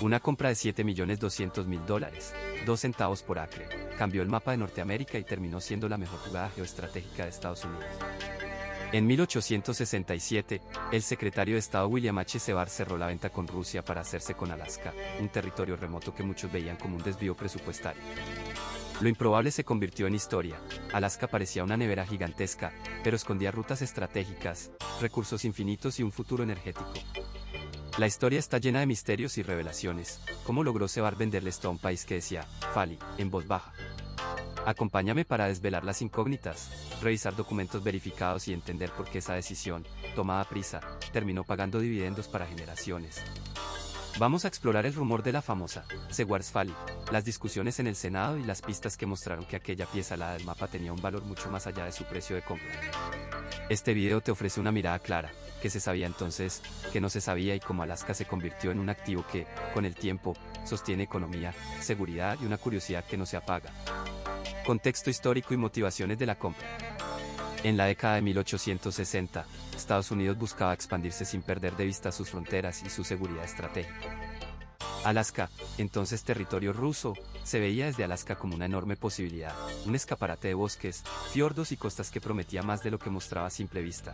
Una compra de $7.200.000, 2 centavos por acre, cambió el mapa de Norteamérica y terminó siendo la mejor jugada geoestratégica de Estados Unidos. En 1867, el secretario de Estado William H. Seward cerró la venta con Rusia para hacerse con Alaska, un territorio remoto que muchos veían como un desvío presupuestario. Lo improbable se convirtió en historia. Alaska parecía una nevera gigantesca, pero escondía rutas estratégicas, recursos infinitos y un futuro energético. La historia está llena de misterios y revelaciones. ¿Cómo logró Seward venderle esto a un país que decía, Fali, en voz baja? Acompáñame para desvelar las incógnitas, revisar documentos verificados y entender por qué esa decisión, tomada a prisa, terminó pagando dividendos para generaciones. Vamos a explorar el rumor de la famosa Seward's Folly, las discusiones en el Senado y las pistas que mostraron que aquella pieza alada del mapa tenía un valor mucho más allá de su precio de compra. Este video te ofrece una mirada clara, que se sabía entonces, que no se sabía y cómo Alaska se convirtió en un activo que, con el tiempo, sostiene economía, seguridad y una curiosidad que no se apaga. Contexto histórico y motivaciones de la compra. En la década de 1860, Estados Unidos buscaba expandirse sin perder de vista sus fronteras y su seguridad estratégica. Alaska, entonces territorio ruso, se veía desde Alaska como una enorme posibilidad, un escaparate de bosques, fiordos y costas que prometía más de lo que mostraba a simple vista.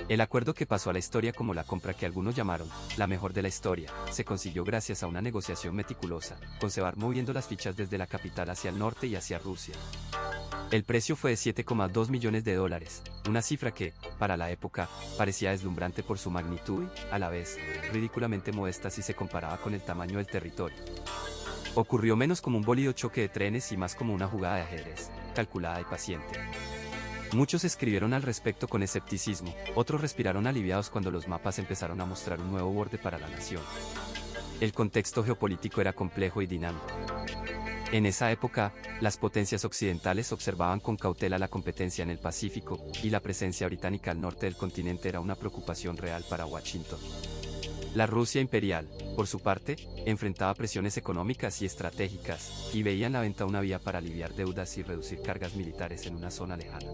El acuerdo que pasó a la historia como la compra que algunos llamaron la mejor de la historia, se consiguió gracias a una negociación meticulosa, con Seward moviendo las fichas desde la capital hacia el norte y hacia Rusia. El precio fue de $7,2 millones, una cifra que, para la época, parecía deslumbrante por su magnitud y, a la vez, ridículamente modesta si se comparaba con el tamaño del territorio. Ocurrió menos como un bólido choque de trenes y más como una jugada de ajedrez, calculada y paciente. Muchos escribieron al respecto con escepticismo, otros respiraron aliviados cuando los mapas empezaron a mostrar un nuevo borde para la nación. El contexto geopolítico era complejo y dinámico. En esa época, las potencias occidentales observaban con cautela la competencia en el Pacífico, y la presencia británica al norte del continente era una preocupación real para Washington. La Rusia imperial, por su parte, enfrentaba presiones económicas y estratégicas, y veía en la venta una vía para aliviar deudas y reducir cargas militares en una zona lejana.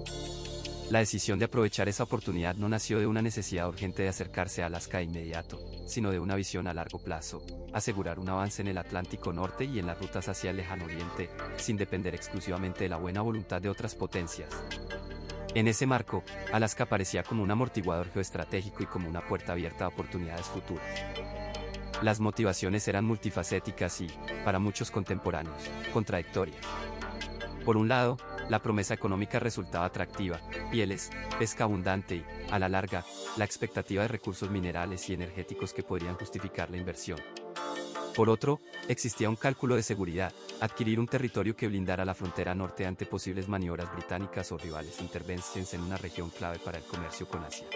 La decisión de aprovechar esa oportunidad no nació de una necesidad urgente de acercarse a Alaska de inmediato, sino de una visión a largo plazo, asegurar un avance en el Atlántico Norte y en las rutas hacia el Lejano Oriente, sin depender exclusivamente de la buena voluntad de otras potencias. En ese marco, Alaska parecía como un amortiguador geoestratégico y como una puerta abierta a oportunidades futuras. Las motivaciones eran multifacéticas y, para muchos contemporáneos, contradictorias. Por un lado, la promesa económica resultaba atractiva, pieles, pesca abundante y, a la larga, la expectativa de recursos minerales y energéticos que podrían justificar la inversión. Por otro, existía un cálculo de seguridad, adquirir un territorio que blindara la frontera norte ante posibles maniobras británicas o rivales intervenciones en una región clave para el comercio con Asia.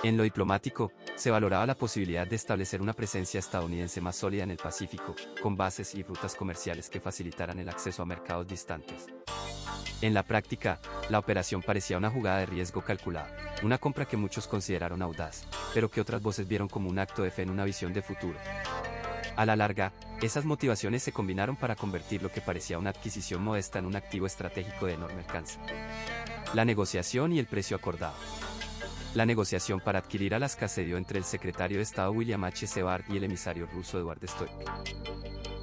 En lo diplomático, se valoraba la posibilidad de establecer una presencia estadounidense más sólida en el Pacífico, con bases y rutas comerciales que facilitaran el acceso a mercados distantes. En la práctica, la operación parecía una jugada de riesgo calculada, una compra que muchos consideraron audaz, pero que otras voces vieron como un acto de fe en una visión de futuro. A la larga, esas motivaciones se combinaron para convertir lo que parecía una adquisición modesta en un activo estratégico de enorme alcance. La negociación y el precio acordado. La negociación para adquirir Alaska se dio entre el secretario de Estado William H. Seward y el emisario ruso Eduard Stoic.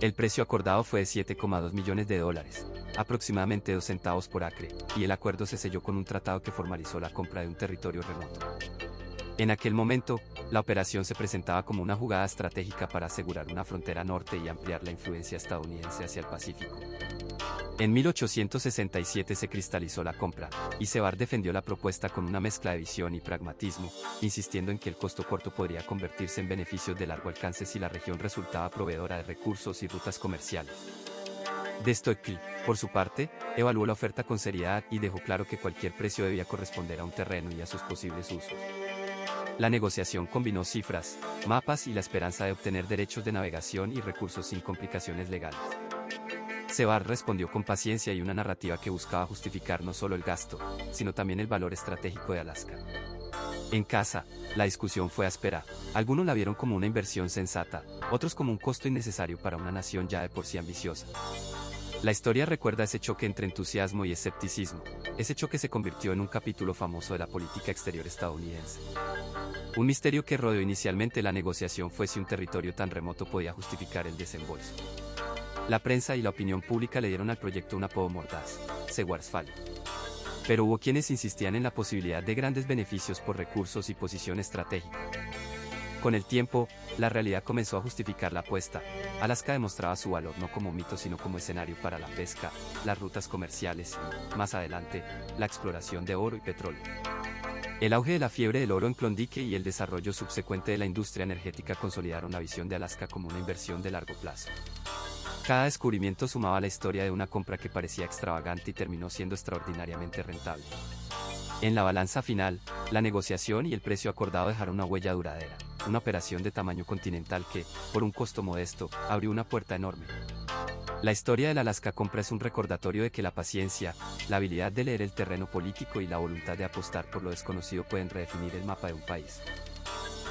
El precio acordado fue de $7,2 millones, aproximadamente 2 centavos por acre, y el acuerdo se selló con un tratado que formalizó la compra de un territorio remoto. En aquel momento, la operación se presentaba como una jugada estratégica para asegurar una frontera norte y ampliar la influencia estadounidense hacia el Pacífico. En 1867 se cristalizó la compra, y Seward defendió la propuesta con una mezcla de visión y pragmatismo, insistiendo en que el costo corto podría convertirse en beneficios de largo alcance si la región resultaba proveedora de recursos y rutas comerciales. De Stoic, por su parte, evaluó la oferta con seriedad y dejó claro que cualquier precio debía corresponder a un terreno y a sus posibles usos. La negociación combinó cifras, mapas y la esperanza de obtener derechos de navegación y recursos sin complicaciones legales. Seward respondió con paciencia y una narrativa que buscaba justificar no solo el gasto, sino también el valor estratégico de Alaska. En casa, la discusión fue áspera. Algunos la vieron como una inversión sensata, otros como un costo innecesario para una nación ya de por sí ambiciosa. La historia recuerda ese choque entre entusiasmo y escepticismo. Ese choque se convirtió en un capítulo famoso de la política exterior estadounidense. Un misterio que rodeó inicialmente la negociación fue si un territorio tan remoto podía justificar el desembolso. La prensa y la opinión pública le dieron al proyecto un apodo mordaz, Schwarzwald. Pero hubo quienes insistían en la posibilidad de grandes beneficios por recursos y posición estratégica. Con el tiempo, la realidad comenzó a justificar la apuesta. Alaska demostraba su valor no como mito sino como escenario para la pesca, las rutas comerciales y, más adelante, la exploración de oro y petróleo. El auge de la fiebre del oro en Klondike y el desarrollo subsecuente de la industria energética consolidaron la visión de Alaska como una inversión de largo plazo. Cada descubrimiento sumaba a la historia de una compra que parecía extravagante y terminó siendo extraordinariamente rentable. En la balanza final, la negociación y el precio acordado dejaron una huella duradera, una operación de tamaño continental que, por un costo modesto, abrió una puerta enorme. La historia de la Alaska compra es un recordatorio de que la paciencia, la habilidad de leer el terreno político y la voluntad de apostar por lo desconocido pueden redefinir el mapa de un país.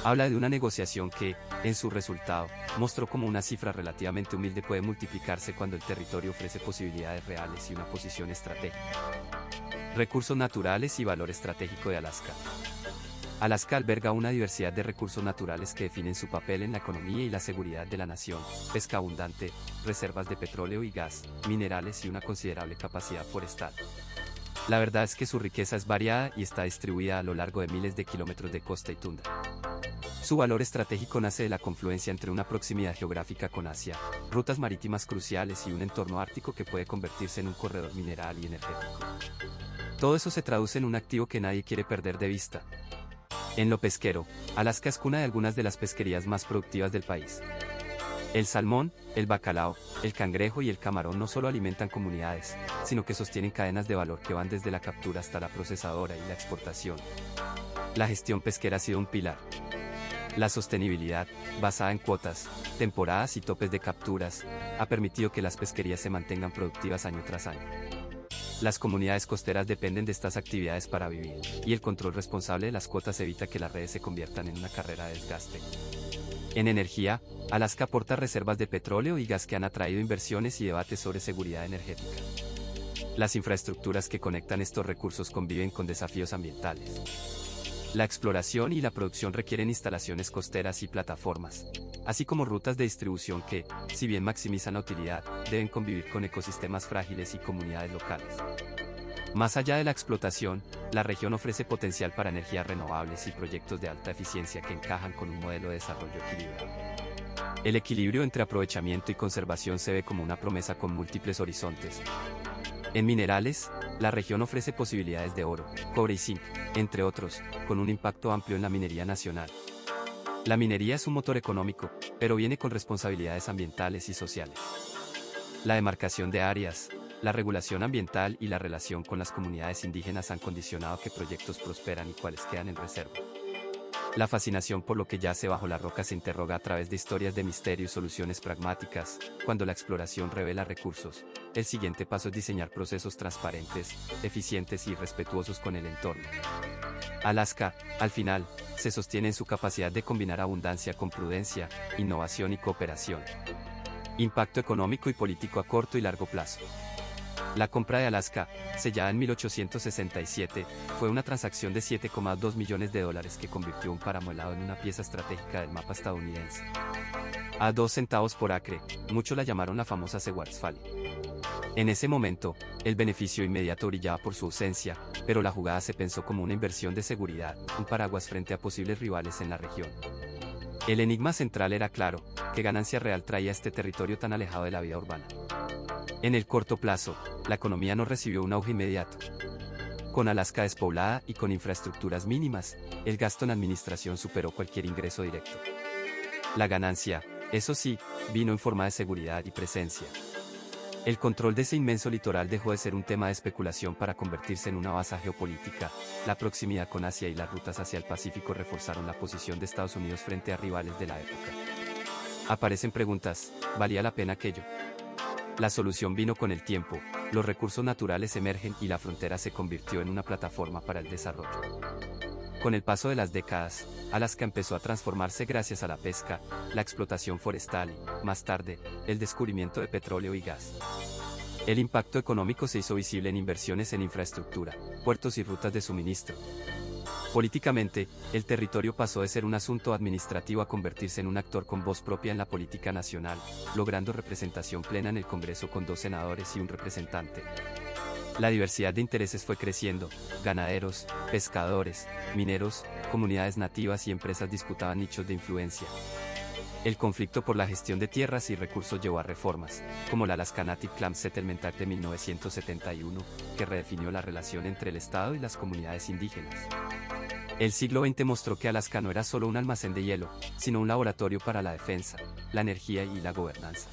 Habla de una negociación que, en su resultado, mostró cómo una cifra relativamente humilde puede multiplicarse cuando el territorio ofrece posibilidades reales y una posición estratégica. Recursos naturales y valor estratégico de Alaska. Alaska alberga una diversidad de recursos naturales que definen su papel en la economía y la seguridad de la nación: pesca abundante, reservas de petróleo y gas, minerales y una considerable capacidad forestal. La verdad es que su riqueza es variada y está distribuida a lo largo de miles de kilómetros de costa y tundra. Su valor estratégico nace de la confluencia entre una proximidad geográfica con Asia, rutas marítimas cruciales y un entorno ártico que puede convertirse en un corredor mineral y energético. Todo eso se traduce en un activo que nadie quiere perder de vista. En lo pesquero, Alaska es cuna de algunas de las pesquerías más productivas del país. El salmón, el bacalao, el cangrejo y el camarón no solo alimentan comunidades, sino que sostienen cadenas de valor que van desde la captura hasta la procesadora y la exportación. La gestión pesquera ha sido un pilar. La sostenibilidad, basada en cuotas, temporadas y topes de capturas, ha permitido que las pesquerías se mantengan productivas año tras año. Las comunidades costeras dependen de estas actividades para vivir, y el control responsable de las cuotas evita que las redes se conviertan en una carrera de desgaste. En energía, Alaska aporta reservas de petróleo y gas que han atraído inversiones y debates sobre seguridad energética. Las infraestructuras que conectan estos recursos conviven con desafíos ambientales. La exploración y la producción requieren instalaciones costeras y plataformas, así como rutas de distribución que, si bien maximizan la utilidad, deben convivir con ecosistemas frágiles y comunidades locales. Más allá de la explotación, la región ofrece potencial para energías renovables y proyectos de alta eficiencia que encajan con un modelo de desarrollo equilibrado. El equilibrio entre aprovechamiento y conservación se ve como una promesa con múltiples horizontes. En minerales, la región ofrece posibilidades de oro, cobre y zinc, entre otros, con un impacto amplio en la minería nacional. La minería es un motor económico, pero viene con responsabilidades ambientales y sociales. La demarcación de áreas, la regulación ambiental y la relación con las comunidades indígenas han condicionado que proyectos prosperan y cuáles quedan en reserva. La fascinación por lo que yace bajo la roca se interroga a través de historias de misterio y soluciones pragmáticas. Cuando la exploración revela recursos, el siguiente paso es diseñar procesos transparentes, eficientes y respetuosos con el entorno. Alaska, al final, se sostiene en su capacidad de combinar abundancia con prudencia, innovación y cooperación. Impacto económico y político a corto y largo plazo. La compra de Alaska, sellada en 1867, fue una transacción de $7,2 millones que convirtió un páramo helado en una pieza estratégica del mapa estadounidense. A 2 centavos por acre, muchos la llamaron la famosa Schwarzwald. En ese momento, el beneficio inmediato brillaba por su ausencia, pero la jugada se pensó como una inversión de seguridad, un paraguas frente a posibles rivales en la región. El enigma central era claro: ¿qué ganancia real traía este territorio tan alejado de la vida urbana? En el corto plazo, la economía no recibió un auge inmediato. Con Alaska despoblada y con infraestructuras mínimas, el gasto en administración superó cualquier ingreso directo. La ganancia, eso sí, vino en forma de seguridad y presencia. El control de ese inmenso litoral dejó de ser un tema de especulación para convertirse en una base geopolítica. La proximidad con Asia y las rutas hacia el Pacífico reforzaron la posición de Estados Unidos frente a rivales de la época. Aparecen preguntas: ¿valía la pena aquello? La solución vino con el tiempo, los recursos naturales emergen y la frontera se convirtió en una plataforma para el desarrollo. Con el paso de las décadas, Alaska empezó a transformarse gracias a la pesca, la explotación forestal y, más tarde, el descubrimiento de petróleo y gas. El impacto económico se hizo visible en inversiones en infraestructura, puertos y rutas de suministro. Políticamente, el territorio pasó de ser un asunto administrativo a convertirse en un actor con voz propia en la política nacional, logrando representación plena en el Congreso con 2 senadores y un representante. La diversidad de intereses fue creciendo: ganaderos, pescadores, mineros, comunidades nativas y empresas disputaban nichos de influencia. El conflicto por la gestión de tierras y recursos llevó a reformas, como la Alaska Native Claims Settlement Act de 1971, que redefinió la relación entre el Estado y las comunidades indígenas. El siglo XX mostró que Alaska no era solo un almacén de hielo, sino un laboratorio para la defensa, la energía y la gobernanza.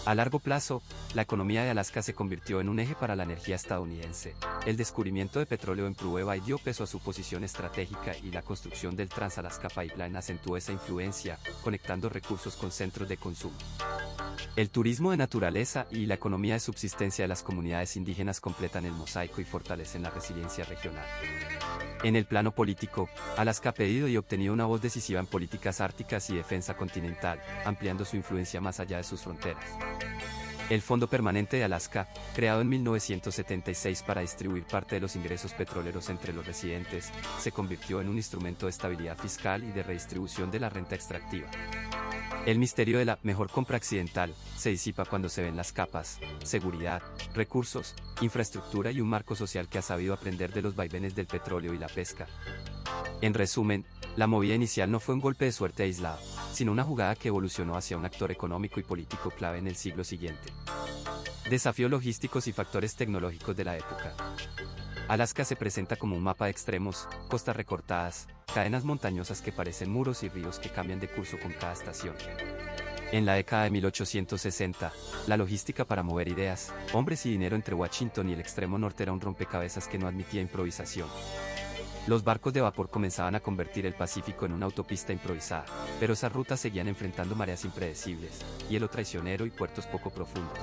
A largo plazo, la economía de Alaska se convirtió en un eje para la energía estadounidense. El descubrimiento de petróleo en prueba dio peso a su posición estratégica y la construcción del Trans-Alaska Pipeline acentuó esa influencia, conectando recursos con centros de consumo. El turismo de naturaleza y la economía de subsistencia de las comunidades indígenas completan el mosaico y fortalecen la resiliencia regional. En el plano político, Alaska ha pedido y obtenido una voz decisiva en políticas árticas y defensa continental, ampliando su influencia más allá de sus fronteras. El Fondo Permanente de Alaska, creado en 1976 para distribuir parte de los ingresos petroleros entre los residentes, se convirtió en un instrumento de estabilidad fiscal y de redistribución de la renta extractiva. El misterio de la mejor compra accidental se disipa cuando se ven las capas: seguridad, recursos, infraestructura y un marco social que ha sabido aprender de los vaivenes del petróleo y la pesca. En resumen, la movida inicial no fue un golpe de suerte aislado, sino una jugada que evolucionó hacia un actor económico y político clave en el siglo siguiente. Desafíos logísticos y factores tecnológicos de la época. Alaska se presenta como un mapa de extremos: costas recortadas, cadenas montañosas que parecen muros y ríos que cambian de curso con cada estación. En la década de 1860, la logística para mover ideas, hombres y dinero entre Washington y el extremo norte era un rompecabezas que no admitía improvisación. Los barcos de vapor comenzaban a convertir el Pacífico en una autopista improvisada, pero esas rutas seguían enfrentando mareas impredecibles, hielo traicionero y puertos poco profundos.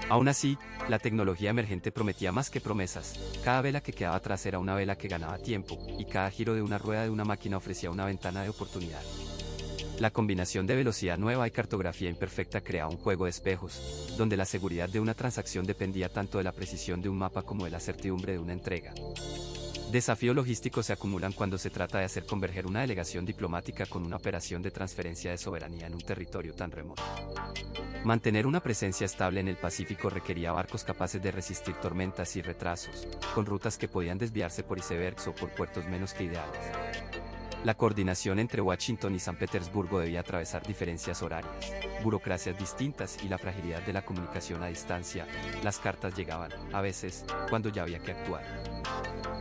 Aún así, la tecnología emergente prometía más que promesas. Cada vela que quedaba atrás era una vela que ganaba tiempo, y cada giro de una rueda de una máquina ofrecía una ventana de oportunidad. La combinación de velocidad nueva y cartografía imperfecta creaba un juego de espejos, donde la seguridad de una transacción dependía tanto de la precisión de un mapa como de la certidumbre de una entrega. Desafíos logísticos se acumulan cuando se trata de hacer converger una delegación diplomática con una operación de transferencia de soberanía en un territorio tan remoto. Mantener una presencia estable en el Pacífico requería barcos capaces de resistir tormentas y retrasos, con rutas que podían desviarse por icebergs o por puertos menos que ideales. La coordinación entre Washington y San Petersburgo debía atravesar diferencias horarias, burocracias distintas y la fragilidad de la comunicación a distancia. Las cartas llegaban, a veces, cuando ya había que actuar.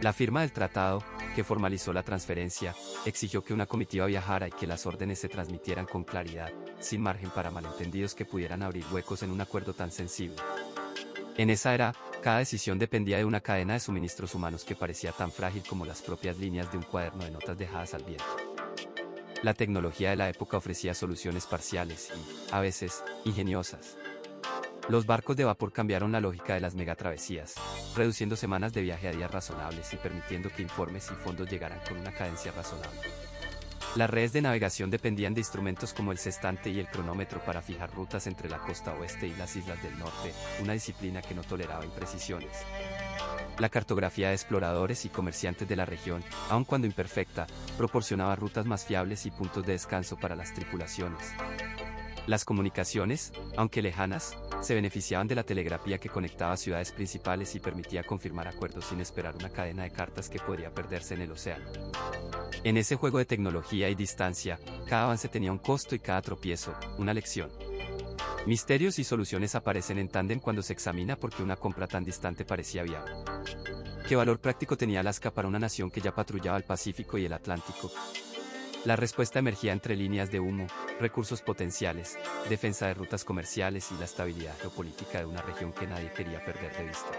La firma del tratado, que formalizó la transferencia, exigió que una comitiva viajara y que las órdenes se transmitieran con claridad, sin margen para malentendidos que pudieran abrir huecos en un acuerdo tan sensible. En esa era, cada decisión dependía de una cadena de suministros humanos que parecía tan frágil como las propias líneas de un cuaderno de notas dejadas al viento. La tecnología de la época ofrecía soluciones parciales y, a veces, ingeniosas. Los barcos de vapor cambiaron la lógica de las megatravesías, reduciendo semanas de viaje a días razonables y permitiendo que informes y fondos llegaran con una cadencia razonable. Las redes de navegación dependían de instrumentos como el sextante y el cronómetro para fijar rutas entre la costa oeste y las islas del norte, una disciplina que no toleraba imprecisiones. La cartografía de exploradores y comerciantes de la región, aun cuando imperfecta, proporcionaba rutas más fiables y puntos de descanso para las tripulaciones. Las comunicaciones, aunque lejanas, se beneficiaban de la telegrafía que conectaba ciudades principales y permitía confirmar acuerdos sin esperar una cadena de cartas que podría perderse en el océano. En ese juego de tecnología y distancia, cada avance tenía un costo y cada tropiezo, una lección. Misterios y soluciones aparecen en tándem cuando se examina por qué una compra tan distante parecía viable. ¿Qué valor práctico tenía Alaska para una nación que ya patrullaba el Pacífico y el Atlántico? La respuesta emergía entre líneas de humo, recursos potenciales, defensa de rutas comerciales y la estabilidad geopolítica de una región que nadie quería perder de vista.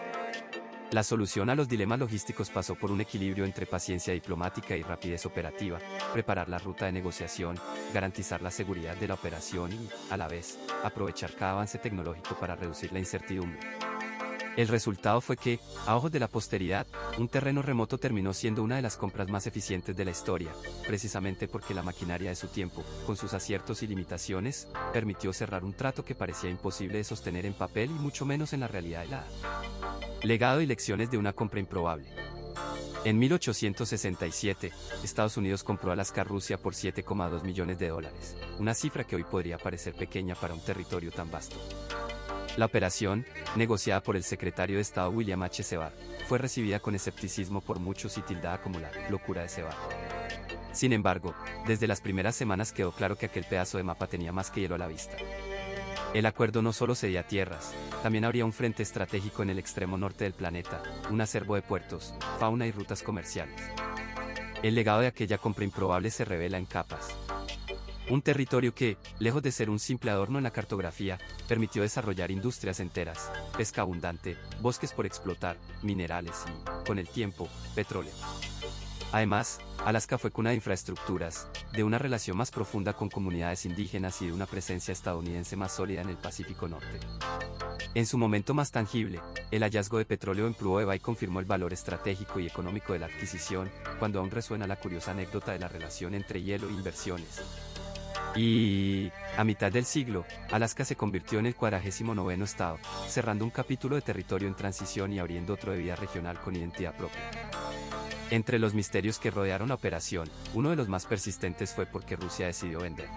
La solución a los dilemas logísticos pasó por un equilibrio entre paciencia diplomática y rapidez operativa, preparar la ruta de negociación, garantizar la seguridad de la operación y, a la vez, aprovechar cada avance tecnológico para reducir la incertidumbre. El resultado fue que, a ojos de la posteridad, un terreno remoto terminó siendo una de las compras más eficientes de la historia, precisamente porque la maquinaria de su tiempo, con sus aciertos y limitaciones, permitió cerrar un trato que parecía imposible de sostener en papel y mucho menos en la realidad helada. Legado y lecciones de una compra improbable. En 1867, Estados Unidos compró Alaska a Rusia por $7,2 millones, una cifra que hoy podría parecer pequeña para un territorio tan vasto. La operación, negociada por el secretario de Estado William H. Seward, fue recibida con escepticismo por muchos y tildada como la locura de Seward. Sin embargo, desde las primeras semanas quedó claro que aquel pedazo de mapa tenía más que hielo a la vista. El acuerdo no solo cedía tierras, también habría un frente estratégico en el extremo norte del planeta, un acervo de puertos, fauna y rutas comerciales. El legado de aquella compra improbable se revela en capas. Un territorio que, lejos de ser un simple adorno en la cartografía, permitió desarrollar industrias enteras, pesca abundante, bosques por explotar, minerales y, con el tiempo, petróleo. Además, Alaska fue cuna de infraestructuras, de una relación más profunda con comunidades indígenas y de una presencia estadounidense más sólida en el Pacífico Norte. En su momento más tangible, el hallazgo de petróleo en Prudhoe Bay confirmó el valor estratégico y económico de la adquisición, cuando aún resuena la curiosa anécdota de la relación entre hielo e inversiones. Y, a mitad del siglo, Alaska se convirtió en el 49º estado, cerrando un capítulo de territorio en transición y abriendo otro de vida regional con identidad propia. Entre los misterios que rodearon la operación, uno de los más persistentes fue por qué Rusia decidió vender.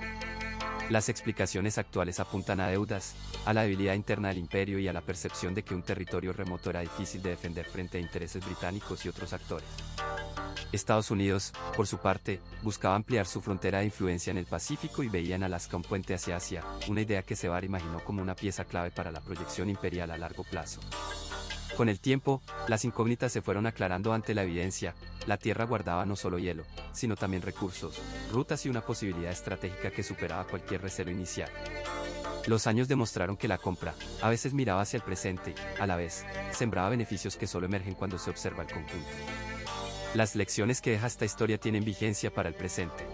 Las explicaciones actuales apuntan a deudas, a la debilidad interna del imperio y a la percepción de que un territorio remoto era difícil de defender frente a intereses británicos y otros actores. Estados Unidos, por su parte, buscaba ampliar su frontera de influencia en el Pacífico y veía en Alaska un puente hacia Asia, una idea que Seward imaginó como una pieza clave para la proyección imperial a largo plazo. Con el tiempo, las incógnitas se fueron aclarando ante la evidencia. La Tierra guardaba no solo hielo, sino también recursos, rutas y una posibilidad estratégica que superaba cualquier recelo inicial. Los años demostraron que la compra, a veces miraba hacia el presente, a la vez, sembraba beneficios que solo emergen cuando se observa el conjunto. Las lecciones que deja esta historia tienen vigencia para el presente.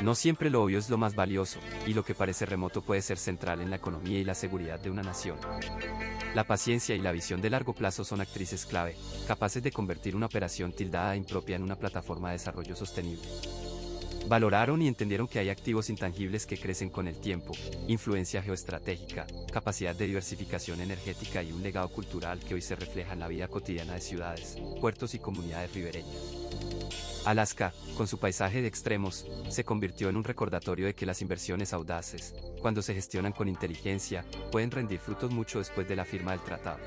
No siempre lo obvio es lo más valioso, y lo que parece remoto puede ser central en la economía y la seguridad de una nación. La paciencia y la visión de largo plazo son actrices clave, capaces de convertir una operación tildada impropia en una plataforma de desarrollo sostenible. Valoraron y entendieron que hay activos intangibles que crecen con el tiempo, influencia geoestratégica, capacidad de diversificación energética y un legado cultural que hoy se refleja en la vida cotidiana de ciudades, puertos y comunidades ribereñas. Alaska, con su paisaje de extremos, se convirtió en un recordatorio de que las inversiones audaces, cuando se gestionan con inteligencia, pueden rendir frutos mucho después de la firma del tratado.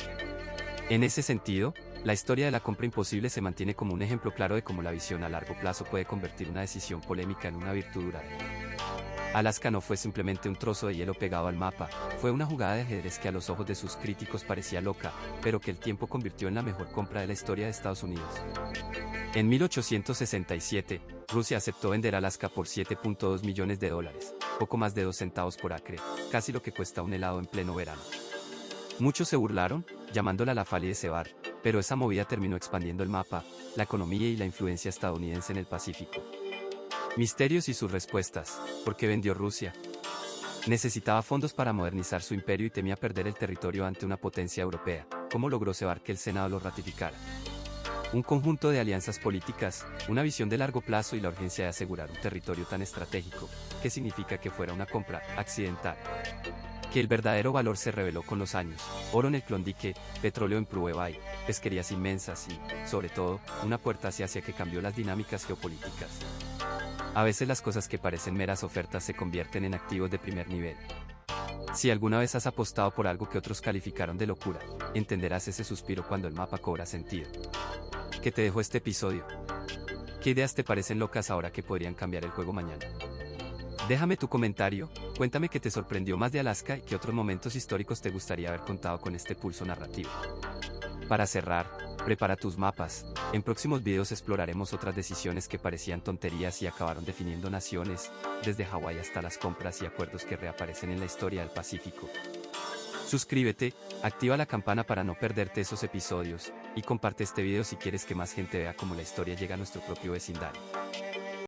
En ese sentido, la historia de la compra imposible se mantiene como un ejemplo claro de cómo la visión a largo plazo puede convertir una decisión polémica en una virtud duradera. Alaska no fue simplemente un trozo de hielo pegado al mapa, fue una jugada de ajedrez que a los ojos de sus críticos parecía loca, pero que el tiempo convirtió en la mejor compra de la historia de Estados Unidos. En 1867, Rusia aceptó vender Alaska por $7,2 millones, poco más de 2 centavos por acre, casi lo que cuesta un helado en pleno verano. Muchos se burlaron, llamándola la Fali de Seward, pero esa movida terminó expandiendo el mapa, la economía y la influencia estadounidense en el Pacífico. Misterios y sus respuestas. ¿Por qué vendió Rusia? Necesitaba fondos para modernizar su imperio y temía perder el territorio ante una potencia europea. ¿Cómo logró Seward que el Senado lo ratificara? Un conjunto de alianzas políticas, una visión de largo plazo y la urgencia de asegurar un territorio tan estratégico, que significa que fuera una compra accidental. Que el verdadero valor se reveló con los años: oro en el Klondike, petróleo en Prudhoe Bay, pesquerías inmensas y, sobre todo, una puerta hacia Asia que cambió las dinámicas geopolíticas. A veces las cosas que parecen meras ofertas se convierten en activos de primer nivel. Si alguna vez has apostado por algo que otros calificaron de locura, entenderás ese suspiro cuando el mapa cobra sentido. ¿Qué te dejó este episodio? ¿Qué ideas te parecen locas ahora que podrían cambiar el juego mañana? Déjame tu comentario, cuéntame qué te sorprendió más de Alaska y qué otros momentos históricos te gustaría haber contado con este pulso narrativo. Para cerrar, prepara tus mapas. En próximos videos exploraremos otras decisiones que parecían tonterías y acabaron definiendo naciones, desde Hawái hasta las compras y acuerdos que reaparecen en la historia del Pacífico. Suscríbete, activa la campana para no perderte esos episodios, y comparte este video si quieres que más gente vea cómo la historia llega a nuestro propio vecindario.